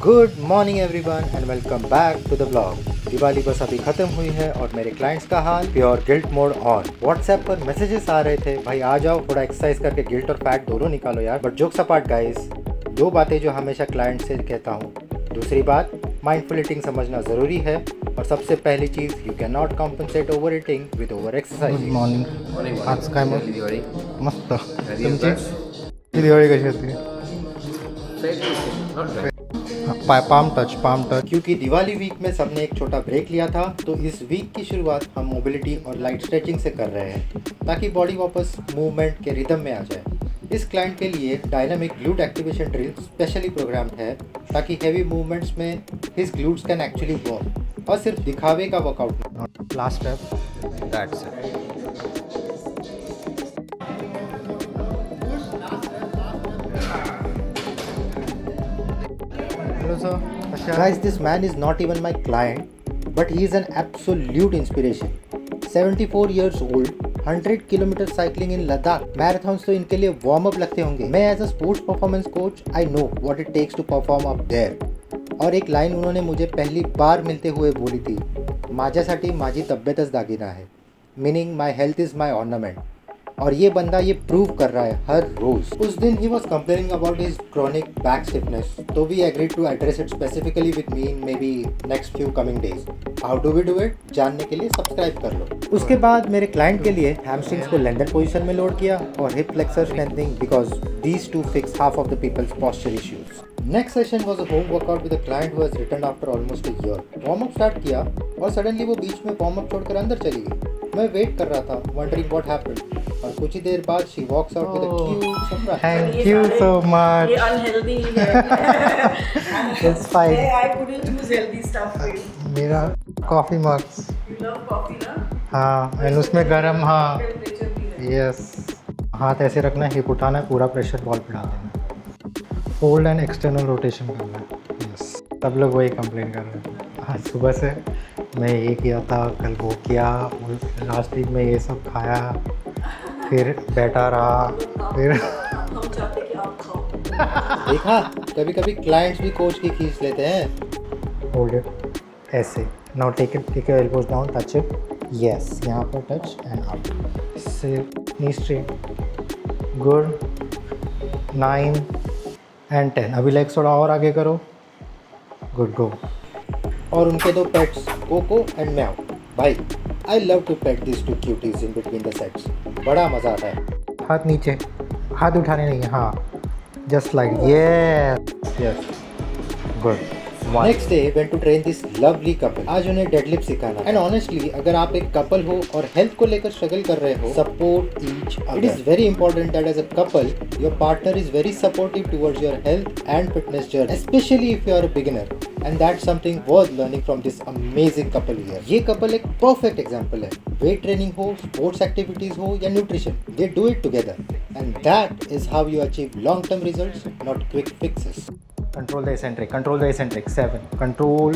Good morning everyone and welcome back to the blog. Diwali बस अभी खत्म हुई है और मेरे क्लाइंट्स का हाल pure guilt mode on. WhatsApp पर मैसेजेस आ रहे थे, भाई आ जाओ थोड़ा एक्सरसाइज करके गिल्ट और फैट दोनों निकालो यार। बट जोक्स अपार्ट गाइस, दो बातें जो हमेशा क्लाइंट से कहता हूँ। दूसरी बात, माइंडफुल ईटिंग समझना ज़रूरी है, और सबसे पहली चीज़, you can not compensate overeating with over exercise. Good morning. आज काय मग मस्त तुमची दिवाळी कशी होती? पाम टच क्योंकि दिवाली वीक में सबने एक छोटा ब्रेक लिया था, तो इस वीक की शुरुआत हम मोबिलिटी और लाइट स्ट्रेचिंग से कर रहे हैं ताकि बॉडी वापस मूवमेंट के रिदम में आ जाए। इस क्लाइंट के लिए dynamic glute activation drill specially programmed है ताकि हेवी मूवमेंट्स में his glutes can actually work और सिर्फ दिखावे का workout. Last step that's it. Guys, this man is not even my client, but he is an absolute inspiration. 74 years old, 100 kilometre cycling in Ladakh. Marathons तो इनके लिए warm up लगते होंगे. मैं as a sports performance coach I know what it takes to perform up there. और एक line उन्होंने मुझे पहली बार मिलते हुए बोली थी, माझ्यासाठी माझी तब्येतच दागिना है, meaning my health is my ornament. और ये बंदा ये प्रूव कर रहा है हर रोज. उस दिन he was complaining about his chronic back stiffness, तो we agreed to address it specifically with me in maybe next few coming days. How do we do it जानने के लिए सब्सक्राइब कर लो. उसके बाद मेरे क्लाइंट के लिए हैमस्ट्रिंग्स को लैंडर पोजीशन में लोड किया और hip flexor strengthening because these two fix half of the peoples posture issues. Next session was a home workout with a client who has return after almost a year. Warm up start किया और suddenly वो बीच में warm up छोड़कर अंदर चली गई. मैं wait कर रहा था वंडरिंग व्हाट हैपेंड, और कुछ ही देर बाद she walks out with a cute surprise. Thank you so much. ये unhealthy है. It's fine. I couldn't choose healthy stuff for you. मेरा coffee mugs. You love coffee ना? हाँ, एंड उसमें गरम. हाँ Temperature भी है. यस. हाथ ऐसे रखना है, हिप उठाना है, पूरा प्रेशर बॉल पे डाल देना, फोल्ड एंड एक्सटर्नल रोटेशन करना है. यस, सब लोग वही कंप्लेन कर रहे हैं. आज सुबह से मैं ये किया था, कल वो किया, लास्ट वीक में ये सब खाया, फिर बैठा रहा, फिर हम चाहते कि आप खाओ. देखा, कभी कभी क्लाइंट्स भी कोच की खींच लेते हैं. होल्ड इट ऐसे. Now take your elbows down, touch it. Yes, यहाँ पर टच एंड अप. इससे नी स्ट्रेट. गुड. 9 एंड 10. अभी लेग्स थोड़ा और आगे करो. Good, go. और उनके दो पेट्स कोको एंड म्याओ. भाई I love to pet this two cuties in between the sets. बड़ा मज़ा आता है. हाथ नीचे, हाथ उठाने नहीं है. हाँ, just like yes. Good. Next day went to train this lovely couple. आज उन्हें डेडलिफ्ट सिखाना. एंड ऑनेस्टली अगर आप एक कपल हो और हेल्थ को लेकर स्ट्रगल कर रहे हो, support each other. It is very important that as a couple your partner is very supportive towards your health and fitness journey, especially if you are a beginner. And that's something worth learning from this amazing couple here. ये couple एक perfect example है. Weight training हो, sports activities हो या nutrition, they do it together. And that is how you achieve long term results, not quick fixes. Control the eccentric. 7. Control.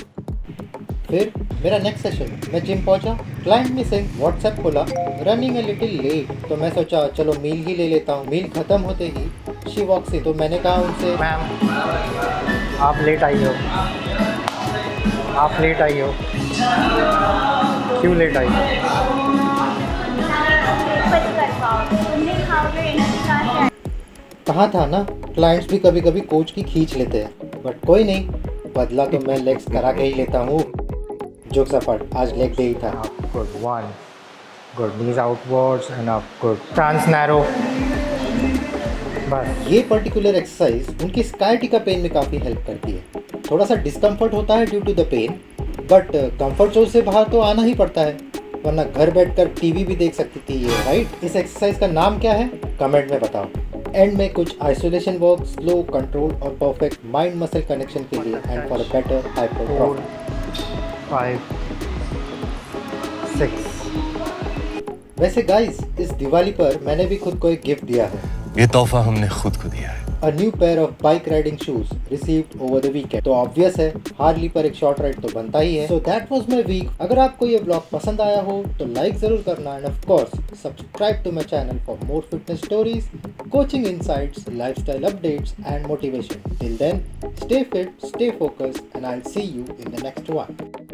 फिर मेरा next session, मैं gym पहुंचा, client missing, WhatsApp खोला, running a little late, तो मैं सोचा चलो मील ही ले लेता हूँ. मील खत्म होते ही शी वॉक्स इन, तो मैंने कहा उनसे, मैम आप लेट आई हो. क्यों लेट आई? कहा था ना, क्लाइंट्स भी कभी कभी कोच की खींच लेते हैं. बट कोई नहीं, बदला तो मैं लेग्स करा के ही लेता हूँ. जोक्स अपार्ट, आज लेग डे ही था. Good. 1. Good. Knees outwards and up. Good. Trans narrow. बस. ये पर्टिकुलर एक्सरसाइज उनकी स्कायटिका पेन में काफ़ी हेल्प करती है. थोड़ा सा डिस्कम्फर्ट होता है due to the pain, but comfort zone से बाहर तो आना ही पड़ता है, वरना घर बैठकर टीवी भी देख सकती थी ये, राइट. इस एक्सरसाइज का नाम क्या है, कमेंट में बताओ. एंड में कुछ आइसोलेशन वर्क, स्लो कंट्रोल और परफेक्ट माइंड मसल कनेक्शन के लिए and for a better hypertrophy. 5. 6. वैसे गाइस, इस दिवाली पर मैंने भी खुद को एक गिफ्ट दिया है. ये तोहफा हमने खुद को दिया है. A new pair of bike riding shoes received over the weekend. तो ऑब्वियस है, हार्ली पर एक शॉर्ट राइड तो बनता ही है. So that was my week. अगर आपको ये ब्लॉग पसंद आया हो तो लाइक जरूर करना, and of course subscribe to my channel for more fitness stories, coaching insights, lifestyle updates, and motivation. Till then, stay fit, stay focused, and I'll see you in the next one.